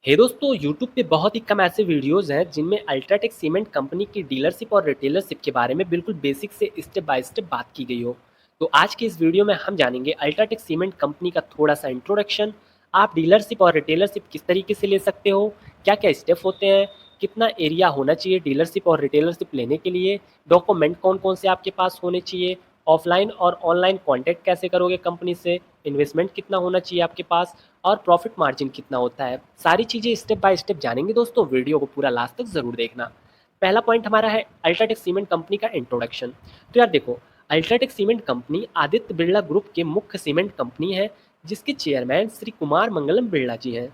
हे दोस्तों, यूट्यूब पे बहुत ही कम ऐसे वीडियोज़ हैं जिनमें अल्ट्राटेक सीमेंट कंपनी की डीलरशिप और रिटेलरशिप के बारे में बिल्कुल बेसिक से स्टेप बाय स्टेप बात की गई हो। तो आज की इस वीडियो में हम जानेंगे अल्ट्राटेक सीमेंट कंपनी का थोड़ा-सा इंट्रोडक्शन, आप डीलरशिप और रिटेलरशिप किस तरीके से ले सकते हो, क्या-क्या स्टेप होते हैं, कितना एरिया होना चाहिए डीलरशिप और रिटेलरशिप लेने के लिए, डॉक्यूमेंट कौन-कौन से आपके पास होने चाहिए, ऑफलाइन और ऑनलाइन कॉन्टैक्ट कैसे करोगे कंपनी से, इन्वेस्टमेंट कितना होना चाहिए आपके पास और प्रॉफिट मार्जिन कितना होता है। सारी चीज़ें स्टेप बाय स्टेप जानेंगे दोस्तों, वीडियो को पूरा लास्ट तक ज़रूर देखना। पहला पॉइंट हमारा है अल्ट्राटेक सीमेंट कंपनी का इंट्रोडक्शन। तो यार देखो, UltraTech cement company Aditya Birla group के मुख्य सीमेंट कंपनी है, जिसके चेयरमैन श्री कुमार मंगलम बिरला जी हैं।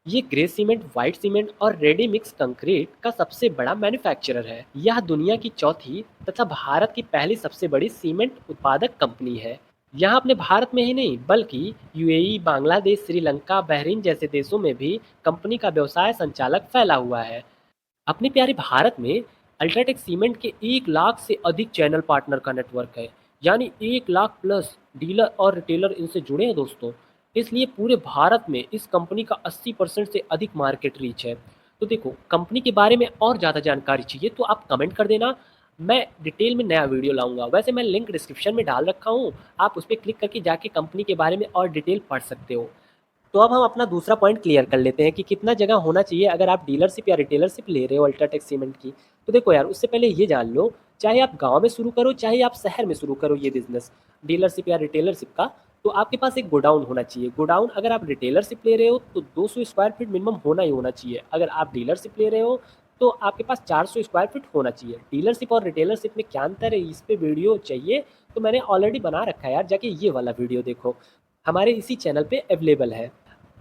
ये ग्रे सीमेंट, व्हाइट सीमेंट और रेडी मिक्स कंक्रीट का सबसे बड़ा मैन्युफैक्चरर है। यह दुनिया की चौथी तथा भारत की पहली सबसे बड़ी सीमेंट उत्पादक कंपनी है। यहाँ अपने भारत में ही नहीं बल्कि यूएई, बांग्लादेश, श्रीलंका, बहरीन जैसे देशों में भी कंपनी का व्यवसाय संचालक फैला हुआ है। अपने प्यारे भारत में अल्ट्राटेक सीमेंट के 1 लाख से अधिक चैनल पार्टनर का नेटवर्क है, यानी 1 लाख प्लस डीलर और रिटेलर इनसे जुड़े हैं दोस्तों। इसलिए पूरे भारत में इस कंपनी का 80% से अधिक मार्केट रीच है। तो देखो, कंपनी के बारे में और ज़्यादा जानकारी चाहिए तो आप कमेंट कर देना, मैं डिटेल में नया वीडियो लाऊंगा। वैसे मैं लिंक डिस्क्रिप्शन में डाल रखा हूँ, आप उस पर क्लिक करके जाके कंपनी के बारे में और डिटेल पढ़ सकते हो। तो अब हम अपना दूसरा पॉइंट क्लियर कर लेते हैं कि कितना जगह होना चाहिए अगर आप डीलरशिप या रिटेलरशिप ले रहे हो अल्ट्राटेक सीमेंट की। तो देखो यार, उससे पहले ये जान लो, चाहे आप गांव में शुरू करो चाहे आप शहर में शुरू करो ये बिजनेस डीलरशिप या रिटेलरशिप का, तो आपके पास एक गोडाउन होना चाहिए। गोडाउन अगर आप रिटेलरशिप ले रहे हो तो 200 स्क्वायर फीट मिनिमम होना ही होना चाहिए। अगर आप डीलरशिप ले रहे हो तो आपके पास 400 स्क्वायर फीट होना चाहिए। डीलरशिप और रिटेलरशिप में क्या अंतर है, इस पे वीडियो चाहिए तो मैंने ऑलरेडी बना रखा है यार, जाके ये वाला वीडियो देखो, हमारे इसी चैनल पे अवेलेबल है।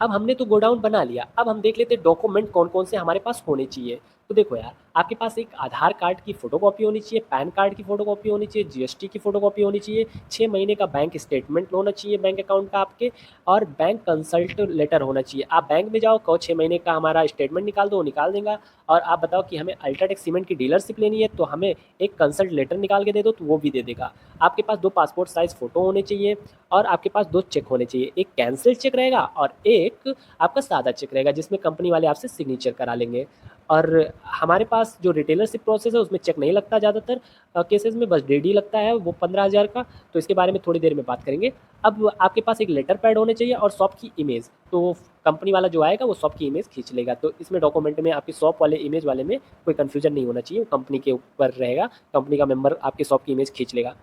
अब हमने तो गोडाउन बना लिया, अब हम देख लेते हैं डॉक्यूमेंट कौन-कौन से हमारे पास होने चाहिए। तो देखो यार, आपके पास एक आधार कार्ड की फ़ोटोकॉपी होनी चाहिए, पैन कार्ड की फ़ोटोकॉपी होनी चाहिए, जीएसटी की फ़ोटोकॉपी होनी चाहिए, 6 महीने का बैंक स्टेटमेंट होना चाहिए बैंक अकाउंट का आपके, और बैंक कंसल्ट लेटर होना चाहिए। आप बैंक में जाओ, कहो 6 महीने का हमारा स्टेटमेंट निकाल दो, वो निकाल देगा। और आप बताओ कि हमें अल्ट्राटेक सीमेंट की डीलरशिप लेनी है, तो हमें एक कंसल्ट लेटर निकाल के दे दो, तो वो भी दे देगा। आपके पास 2 पासपोर्ट साइज़ फ़ोटो होने चाहिए और आपके पास 2 चेक होने चाहिए। एक कैंसल चेक रहेगा और एक आपका सादा चेक रहेगा जिसमें कंपनी वाले आपसे सिग्नेचर करा लेंगे। और हमारे पास जो रिटेलरशिप प्रोसेस है उसमें चेक नहीं लगता, ज़्यादातर केसेस में बस डेडी लगता है, वो 15,000 का। तो इसके बारे में थोड़ी देर में बात करेंगे। अब आपके पास एक लेटर पैड होने चाहिए और शॉप की इमेज, तो कंपनी वाला जो आएगा वो शॉप की इमेज खींच लेगा। तो इसमें डॉक्यूमेंट में आपकी शॉप वाले इमेज वाले में कोई कन्फ्यूजन नहीं होना चाहिए, वो कंपनी के ऊपर रहेगा, कंपनी का मेंबर आपके शॉप की इमेज खींच लेगा।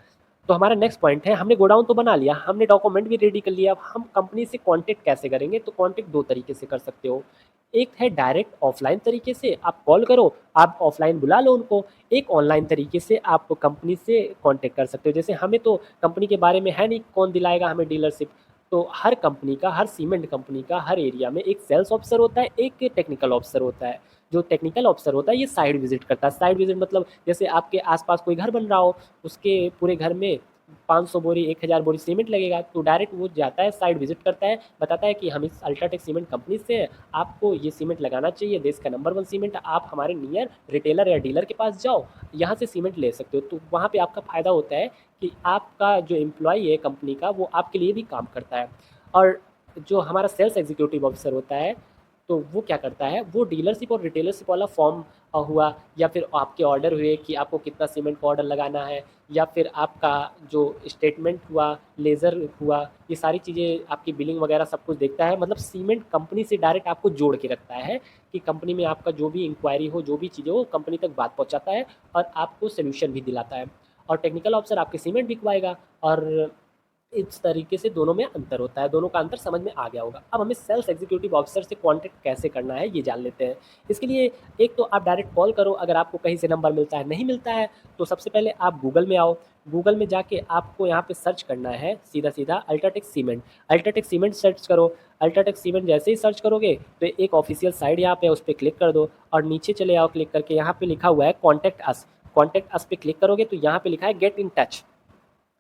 तो हमारा नेक्स्ट पॉइंट है, हमने गोडाउन तो बना लिया, हमने डॉक्यूमेंट भी रेडी कर लिया, अब हम कंपनी से कांटेक्ट कैसे करेंगे? तो कांटेक्ट 2 तरीके से कर सकते हो। एक है डायरेक्ट ऑफलाइन तरीके से, आप कॉल करो, आप ऑफलाइन बुला लो उनको। एक ऑनलाइन तरीके से आप कंपनी से कांटेक्ट कर सकते हो। जैसे हमें तो कंपनी के बारे में है नहीं, कौन दिलाएगा हमें डीलरशिप। तो हर कंपनी का, हर सीमेंट कंपनी का हर एरिया में एक सेल्स ऑफिसर होता है, एक टेक्निकल ऑफिसर होता है। जो टेक्निकल ऑफिसर होता है ये साइड विजिट करता है। साइड विजिट मतलब जैसे आपके आस-पास कोई घर बन रहा हो, उसके पूरे घर में 500 बोरी, 1000 बोरी सीमेंट लगेगा, तो डायरेक्ट वो जाता है, साइट विजिट करता है, बताता है कि हम इस अल्ट्राटेक सीमेंट कंपनी से हैं, आपको ये सीमेंट लगाना चाहिए, देश का नंबर 1 सीमेंट, आप हमारे नियर रिटेलर या डीलर के पास जाओ, यहाँ से सीमेंट ले सकते हो। तो वहाँ पे आपका फ़ायदा होता है कि आपका जो एम्प्लॉई है कंपनी का, वो आपके लिए भी काम करता है। और जो हमारा सेल्स एग्जीक्यूटिव ऑफिसर होता है, तो वो क्या करता है, वो डीलरशिप और रिटेलरशिप वाला फॉर्म हुआ, या फिर आपके ऑर्डर हुए कि आपको कितना सीमेंट का ऑर्डर लगाना है, या फिर आपका जो स्टेटमेंट हुआ, लेज़र हुआ, ये सारी चीज़ें आपकी बिलिंग वगैरह सब कुछ देखता है। मतलब सीमेंट कंपनी से डायरेक्ट आपको जोड़ के रखता है कि कंपनी में आपका जो भी इंक्वायरी हो, जो भी चीज़ें हो, कंपनी तक बात पहुँचाता है और आपको सॉल्यूशन भी दिलाता है। और टेक्निकल ऑफिसर आपके सीमेंट बिकवाएगा। और इस तरीके से दोनों में अंतर होता है, दोनों का अंतर समझ में आ गया होगा। अब हमें सेल्स एग्जीक्यूटिव ऑफिसर से कॉन्टैक्ट कैसे करना है ये जान लेते हैं। इसके लिए एक तो आप डायरेक्ट कॉल करो, अगर आपको कहीं से नंबर मिलता है, नहीं मिलता है तो सबसे पहले आप गूगल में आओ। गूगल में जाके आपको यहाँ पे सर्च करना है सीधा-सीधा UltraTech cement. UltraTech cement search करो। अल्ट्राटेक सीमेंट जैसे ही सर्च करोगे तो एक ऑफिशियल साइट यहाँ पे है, उस पे क्लिक कर दो और नीचे चले आओ क्लिक करके, यहाँ पे लिखा हुआ है कॉन्टैक्ट अस। कॉन्टैक्ट अस पे क्लिक करोगे तो यहाँ पे लिखा है गेट इन टच।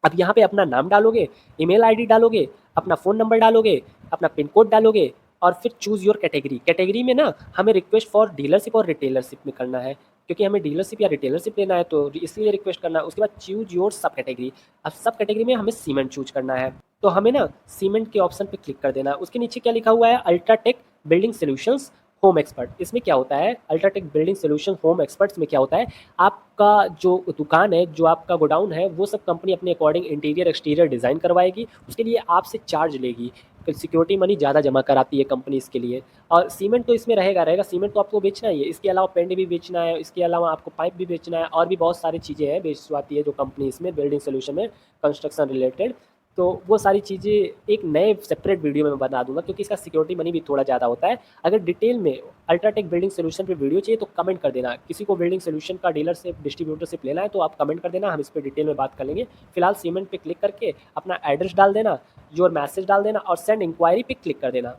अब यहाँ पे अपना नाम डालोगे, ईमेल आईडी डालोगे, अपना फ़ोन नंबर डालोगे, अपना पिन कोड डालोगे और फिर चूज़ योर कैटेगरी। कैटेगरी में ना हमें रिक्वेस्ट फॉर डीलरशिप और रिटेलरशिप में करना है, क्योंकि हमें डीलरशिप या रिटेलरशिप लेना है तो इसलिए रिक्वेस्ट करना है। उसके बाद चूज़ योर सब कैटेगरी। अब सब कैटेगरी में हमें सीमेंट चूज़ करना है, तो हमें ना सीमेंट के ऑप्शन पे क्लिक कर देना है। उसके नीचे क्या लिखा हुआ है, UltraTech building solutions home expert, इसमें क्या होता है, UltraTech building solution home experts में क्या होता है, आपका जो दुकान है, जो आपका गोडाउन है, वो सब कंपनी अपने अकॉर्डिंग इंटीरियर एक्सटीरियर डिज़ाइन करवाएगी, उसके लिए आपसे चार्ज लेगी, सिक्योरिटी मनी ज़्यादा जमा कराती है कंपनी इसके लिए। और सीमेंट तो इसमें रहेगा, सीमेंट तो आपको बेचना ही है, इसके अलावा पेंट भी बेचना है, इसके अलावा आपको पाइप भी बेचना है, और भी बहुत सारी चीज़ें हैं बेचवाती है जो कंपनी इसमें बिल्डिंग सोल्यूशन में कंस्ट्रक्शन रिलेटेड। तो वो सारी चीज़ें एक नए सेपरेट वीडियो में मैं बता दूंगा, क्योंकि इसका सिक्योरिटी मनी भी थोड़ा ज़्यादा होता है। अगर डिटेल में अल्ट्राटेक बिल्डिंग सोल्यूशन पे वीडियो चाहिए तो कमेंट कर देना, किसी को बिल्डिंग सोल्यूशन का डीलरशिप डिस्ट्रीब्यूटरशिप लेना है तो आप कमेंट कर देना, हम इस पर डिटेल में बात कर लेंगे। फिलहाल सीमेंट पे क्लिक करके अपना एड्रेस डाल देना, योर मैसेज डाल देना और सेंड इंक्वायरी पे क्लिक कर देना।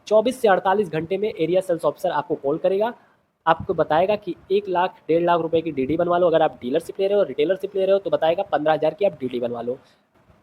24 से 48 घंटे में एरिया सेल्स ऑफिसर आपको कॉल करेगा, आपको बताएगा कि 1 लाख 1.5 लाख रुपए की डीडी बनवा लो। अगर आप डीलरशिप ले रहे हो, रिटेलरशिप ले रहे हो तो बताएगा 15,000 की आप डीडी बनवा लो।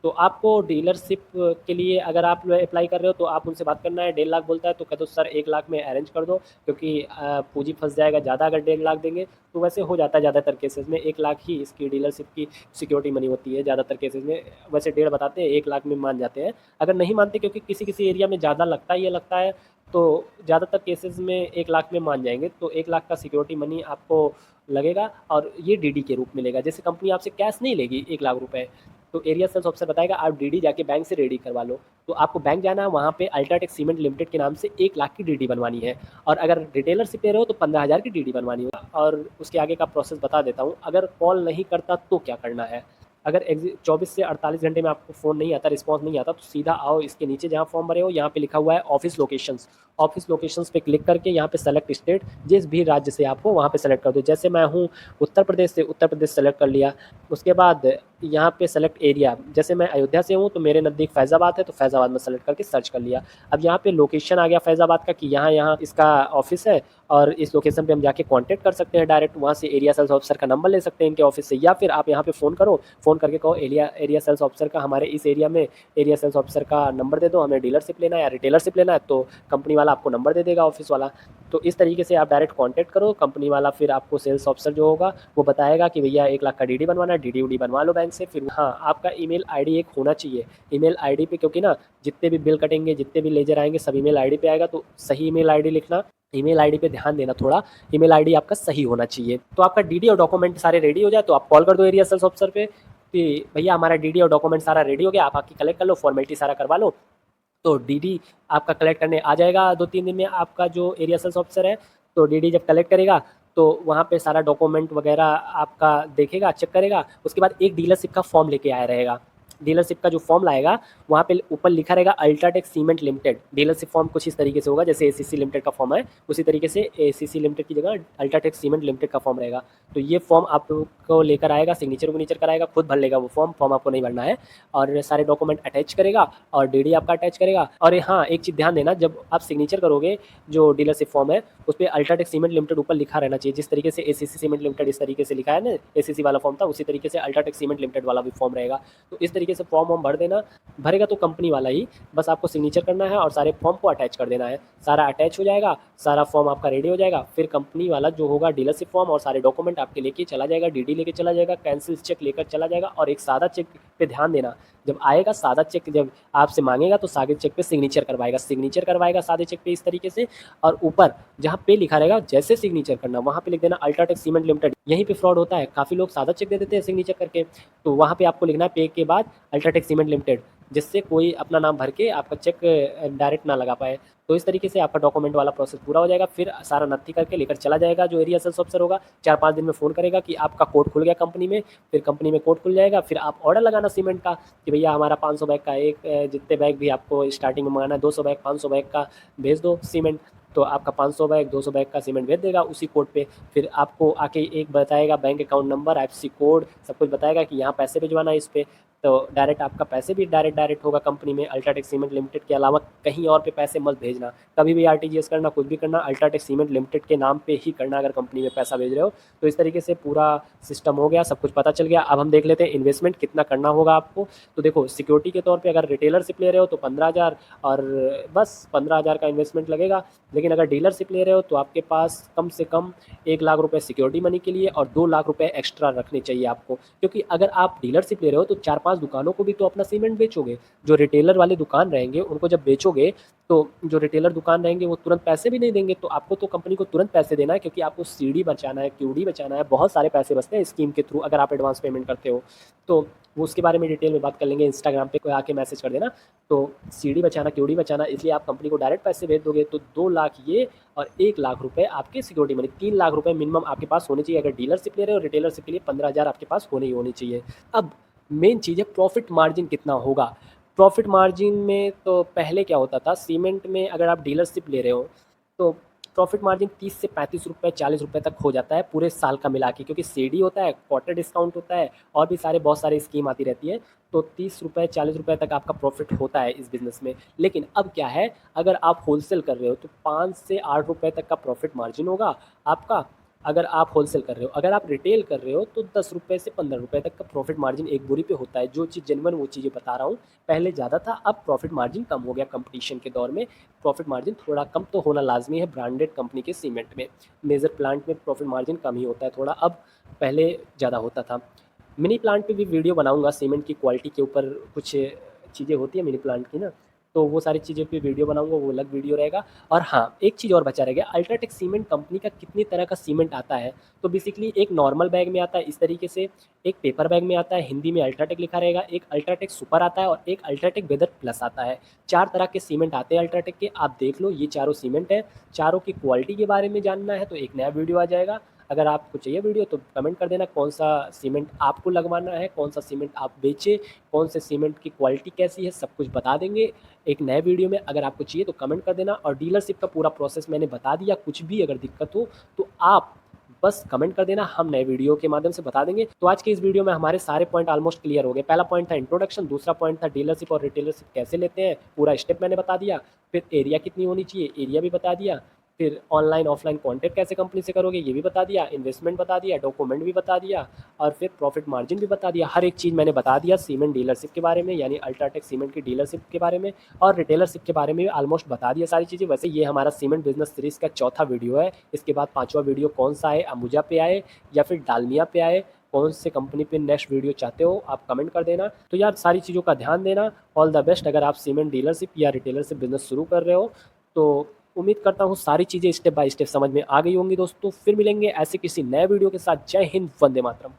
तो आपको डीलरशिप के लिए अगर आप अप्लाई कर रहे हो तो आप उनसे बात करना है। 1.5 लाख बोलता है तो कह दो सर 1 लाख में अरेंज कर दो, क्योंकि पूंजी फंस जाएगा ज़्यादा अगर 1.5 लाख देंगे। तो वैसे हो जाता है ज़्यादातर केसेस में, 1 लाख ही इसकी डीलरशिप की सिक्योरिटी मनी होती है ज़्यादातर केसेस में। वैसे 1.5 बताते हैं, 1 लाख में मान जाते हैं। अगर नहीं मानते, क्योंकि किसी किसी एरिया में ज़्यादा लगता है, ये लगता है, तो ज़्यादातर केसेस में 1 लाख में मान जाएंगे। तो 1 लाख का सिक्योरिटी मनी आपको लगेगा और ये डीडी के रूप में लेगा। जैसे कंपनी आपसे कैश नहीं लेगी 1 लाख रुपए, तो एरिया सेल्स ऑफिसर बताएगा आप डीडी जाके बैंक से रेडी करवा लो। तो आपको बैंक जाना है, वहाँ पे अल्ट्राटेक सीमेंट लिमिटेड के नाम से 1 लाख की डीडी बनवानी है। और अगर रिटेलरशिप ले रहे हो तो 15,000 की डीडी बनवानी है। और उसके आगे का प्रोसेस बता देता हूँ। अगर कॉल नहीं करता तो क्या करना है। अगर 24 से 48 घंटे में आपको फ़ोन नहीं आता, रिस्पॉन्स नहीं आता, तो सीधा आओ इसके नीचे जहाँ फॉर्म भरे हो, यहाँ पे लिखा हुआ है ऑफिस लोकेशंस। ऑफिस लोकेशंस पे क्लिक करके यहाँ पे सेलेक्ट स्टेट, जिस भी राज्य से आप हो वहाँ पे सेलेक्ट कर दो। जैसे मैं हूँ उत्तर प्रदेश से, उत्तर प्रदेश सेलेक्ट कर लिया। उसके बाद यहाँ पे सेलेक्ट एरिया, जैसे मैं अयोध्या से हूँ तो मेरे नज़दीक फैज़ाबाद है, तो फैज़ाबाद में सेलेक्ट करके सर्च कर लिया। अब यहाँ पे लोकेशन आ गया फैज़ाबाद का, कि यहाँ यहाँ इसका ऑफिस है और इस लोकेशन पे हम जाके कांटेक्ट कर सकते हैं डायरेक्ट। वहाँ से एरिया सेल्स ऑफिसर का नंबर ले सकते हैं इनके ऑफिस से, या फिर आप यहाँ पे फ़ोन करो, फ़ोन करके कहो एरिया सेल्स ऑफिसर का हमारे इस एरिया में एरिया सेल्स ऑफिसर का नंबर दे दो, हमें डीलरशिप लेना है या रिटेलरशिप लेना है। तो कंपनी वाला आपको नंबर दे देगा ऑफिस वाला। तो इस तरीके से आप डायरेक्ट कांटेक्ट करो, कंपनी वाला फिर आपको सेल्स ऑफिसर जो होगा वो बताएगा कि भैया 1 लाख का डीडी बनवाना है, डीडी उडी बनवा लो बैंक से। फिर हाँ, आपका ईमेल आईडी एक होना चाहिए। ईमेल आईडी पे, क्योंकि ना जितने भी बिल कटेंगे, जितने भी लेजर आएंगे, सब ईमेल आईडी पे आएगा, तो सही ईमेल आईडी लिखना। ईमेल आईडी पे ध्यान देना थोड़ा, ईमेल आईडी आपका सही होना चाहिए। तो आपका डीडी और डॉक्यूमेंट सारे रेडी हो जाए तो आप कॉल कर दो एरिया सेल्स ऑफिसर पे कि भैया हमारा डीडी और डॉक्यूमेंट सारा रेडी हो गया, आप आके कलेक्ट कर लो, फॉर्मेलिटी सारा करवा लो। तो डीडी आपका कलेक्ट करने आ जाएगा 2-3 दिन में आपका जो एरिया सेल्स ऑफिसर है। तो डीडी जब कलेक्ट करेगा तो वहाँ पे सारा डॉक्यूमेंट वगैरह आपका देखेगा, चेक करेगा। उसके बाद एक डीलरशिप का फॉर्म लेके आया रहेगा। डीलरशिप का जो फॉर्म लाएगा वहाँ पे ऊपर लिखा रहेगा UltraTech cement limited. Dealership form कुछ इस तरीके से होगा, जैसे एसीसी लिमिटेड का फॉर्म है उसी तरीके से एसीसी लिमिटेड की जगह अल्ट्राटेक सीमेंट लिमिटेड का फॉर्म रहेगा। तो ये फॉर्म आपको लेकर आएगा, सिग्नेचर विग्नेचर कराएगा, खुद भर लेगा वो फॉर्म आपको नहीं भरना है। और सारे डॉक्यूमेंट अटैच करेगा और डीडी आपका अटैच करेगा। और हाँ, एक चीज़ ध्यान देना, जब आप सिग्नेचर करोगे जो डीलरशिप फॉर्म है उस पर अल्ट्राटेक सीमेंट लिमिटेड ऊपर लिखा रहना चाहिए। जिस तरीके से एसीसी सीमेंट लिमिटेड इस तरीके से लिखा है ना, एसीसी वाला फॉर्म था, उसी तरीके से अल्ट्राटेक सीमेंट लिमिटेड वाला भी फॉर्म रहेगा। तो इस तरीके से फॉर्म भर देना। भरेगा तो कंपनी वाला ही, बस आपको सिग्नेचर करना है और सारे फॉर्म को अटैच कर देना है। सारा अटैच हो जाएगा, सारा फॉर्म आपका रेडी हो जाएगा। फिर कंपनी वाला जो होगा डीलरशिप फॉर्म और सारे डॉक्यूमेंट आपके लेके चला जाएगा, डीडी लेके चला जाएगा, कैंसिल चेक लेकर चला जाएगा। और एक सादा चेक पे ध्यान देना, जब आएगा सादा चेक, जब आपसे मांगेगा तो सादे चेक पे सिग्नेचर करवाएगा सादे चेक पे इस तरीके से। और ऊपर जहाँ पे लिखा रहेगा जैसे सिग्नेचर करना, वहाँ पे लिख देना अल्ट्राटेक सीमेंट लिमिटेड। यहीं पे फ्रॉड होता है, काफ़ी लोग सादा चेक दे देते हैं सिग्नेचर करके। तो वहाँ पे आपको लिखना है पे के बाद अल्ट्राटेक सीमेंट लिमिटेड, जिससे कोई अपना नाम भर के आपका चेक डायरेक्ट ना लगा पाए। तो इस तरीके से आपका डॉक्यूमेंट वाला प्रोसेस पूरा हो जाएगा। फिर सारा नत्थी करके लेकर चला जाएगा जो एरिया सेल्स ऑफिसर होगा। 4-5 दिन में फ़ोन करेगा कि आपका कोड खुल गया कंपनी में। फिर कंपनी में कोड खुल जाएगा, फिर आप ऑर्डर लगाना सीमेंट का कि भैया हमारा 500 बैग का एक, जितने बैग भी आपको स्टार्टिंग में मंगाना है, 200 बैग 500 बैग का भेज दो सीमेंट। तो आपका 500 बैग 200 बैग का सीमेंट भेज देगा उसी कोड पे। फिर आपको आके एक बताएगा bank account number, IFSC code, सब कुछ बताएगा कि यहाँ पैसे भिजवाना है इस पे। तो डायरेक्ट आपका पैसे भी डायरेक्ट होगा कंपनी में। अल्ट्राटेक सीमेंट लिमिटेड के अलावा कहीं और पे पैसे मत भेजना, कभी भी आरटीजीएस करना, कुछ भी करना अल्ट्राटेक सीमेंट लिमिटेड के नाम पे ही करना अगर कंपनी में पैसा भेज रहे हो। तो इस तरीके से पूरा सिस्टम हो गया, सब कुछ पता चल गया। अब हम देख लेते हैं इन्वेस्टमेंट कितना करना होगा आपको। तो देखो, सिक्योरिटी के तौर पर अगर रिटेलरशिप ले रहे हो तो 15,000 और बस 15,000 का इन्वेस्टमेंट लगेगा। लेकिन अगर डीलरशिप ले रहे हो तो आपके पास कम से कम 1 लाख रुपए सिक्योरिटी मनी के लिए और 2 लाख रुपए एक्स्ट्रा रखने चाहिए आपको। क्योंकि अगर आप डीलरशिप ले रहे हो तो 4-5 4-5 दुकानों को भी तो अपना सीमेंट बेचोगे। जो रिटेलर वाले दुकान रहेंगे उनको जब बेचोगे, तो जो रिटेलर दुकान रहेंगे वो तुरंत पैसे भी नहीं देंगे, तो आपको तो कंपनी को तुरंत पैसे देना है, क्योंकि आपको सीढ़ी बचाना है, क्यूडी बचाना है, बहुत सारे पैसे बचते हैं स्कीम के थ्रू अगर आप एडवांस पेमेंट करते हो। तो वो उसके बारे में डिटेल में बात कर लेंगे, इंस्टाग्राम पे कोई आके मैसेज कर देना। तो सीढ़ी बचाना, क्यूडी बचाना, इसलिए आप कंपनी को डायरेक्ट पैसे भेज दोगे, तो 2 लाख ये और 1 लाख रुपए आपके सिक्योरिटी मनी, 3 लाख रुपए मिनिमम आपके पास होने चाहिए। अगर डीलरशिप ले रहे हो, रिटेलरशिप के लिए 15,000 आपके पास होनी ही होनी चाहिए। अब मेन चीज़ है प्रॉफिट मार्जिन कितना होगा। प्रॉफिट मार्जिन में तो पहले क्या होता था, सीमेंट में अगर आप डीलरशिप ले रहे हो तो प्रॉफिट मार्जिन 30 से 35 रुपये 40 रुपये तक हो जाता है पूरे साल का मिला के, क्योंकि सीडी होता है, क्वार्टर डिस्काउंट होता है और भी बहुत सारी स्कीम आती रहती है। तो 30 रुपये 40 रुपये तक आपका प्रॉफिट होता है इस बिज़नेस में। लेकिन अब क्या है, अगर आप होलसेल कर रहे हो तो 5 से 8 रुपये तक का प्रॉफिट मार्जिन होगा आपका, अगर आप होलसेल कर रहे हो। अगर आप रिटेल कर रहे हो तो 10 रुपये से 15 रुपये तक का प्रॉफिट मार्जिन एक बोरी पे होता है। जो चीज़ जेन्युइन वो चीज़ें बता रहा हूँ। पहले ज़्यादा था, अब प्रॉफिट मार्जिन कम हो गया। कंपटीशन के दौर में प्रॉफिट मार्जिन थोड़ा कम तो होना लाजमी है ब्रांडेड कंपनी के सीमेंट में। मेजर प्लांट में प्रॉफिट मार्जिन कम ही होता है थोड़ा, अब पहले ज़्यादा होता था। मिनी प्लांट पे भी वीडियो बनाऊंगा, सीमेंट की क्वालिटी के ऊपर कुछ चीज़ें होती है मिनी प्लांट की ना, तो वो सारी चीज़ें पे वीडियो बनाऊंगा, वो अलग वीडियो रहेगा। और हाँ, एक चीज़ और बचा रह गया, अल्ट्राटेक सीमेंट कंपनी का कितनी तरह का सीमेंट आता है। तो बेसिकली एक नॉर्मल बैग में आता है इस तरीके से, एक पेपर बैग में आता है, हिंदी में अल्ट्राटेक लिखा रहेगा, एक अल्ट्राटेक सुपर आता है और एक अल्ट्राटेक वेदर प्लस आता है। 4 तरह के सीमेंट आते हैं अल्ट्राटेक के, आप देख लो ये चारों सीमेंट है। चारों की क्वालिटी के बारे में जानना है तो एक नया वीडियो आ जाएगा। अगर आपको चाहिए वीडियो तो कमेंट कर देना कौन सा सीमेंट आपको लगवाना है, कौन सा सीमेंट आप बेचे, कौन से सीमेंट की क्वालिटी कैसी है, सब कुछ बता देंगे एक नए वीडियो में। अगर आपको चाहिए तो कमेंट कर देना। और डीलरशिप का पूरा प्रोसेस मैंने बता दिया, कुछ भी अगर दिक्कत हो तो आप बस कमेंट कर देना, हम नए वीडियो के माध्यम से बता देंगे। तो आज के इस वीडियो में हमारे सारे पॉइंट ऑलमोस्ट क्लियर हो गए। पहला पॉइंट था इंट्रोडक्शन, दूसरा पॉइंट था डीलरशिप और रिटेलरशिप कैसे लेते हैं, पूरा स्टेप मैंने बता दिया। फिर एरिया कितनी होनी चाहिए, एरिया भी बता दिया। फिर ऑनलाइन ऑफलाइन कॉन्टैक्ट कैसे कंपनी से करोगे ये भी बता दिया, इन्वेस्टमेंट बता दिया, डॉक्यूमेंट भी बता दिया, और फिर प्रॉफिट मार्जिन भी बता दिया। हर एक चीज़ मैंने बता दिया सीमेंट डीलरशिप के बारे में, यानी अल्ट्राटेक सीमेंट की डीलरशिप के बारे में और रिटेलरशिप के बारे में भी ऑलमोस्ट बता दिया सारी चीज़ें। वैसे ये हमारा सीमेंट बिजनेस सीरीज़ का चौथा वीडियो है। इसके बाद 5वां वीडियो कौन सा है, अंबुजा पे आए या फिर डालमिया पे आए, कौन से कंपनी पे नेक्स्ट वीडियो चाहते हो आप कमेंट कर देना। तो यार सारी चीज़ों का ध्यान देना। ऑल द बेस्ट अगर आप सीमेंट डीलरशिप या रिटेलरशिप बिजनेस शुरू कर रहे हो तो। उम्मीद करता हूँ सारी चीज़ें स्टेप बाय स्टेप समझ में आ गई होंगी दोस्तों। फिर मिलेंगे ऐसे किसी नए वीडियो के साथ। जय हिंद, वंदे मातरम।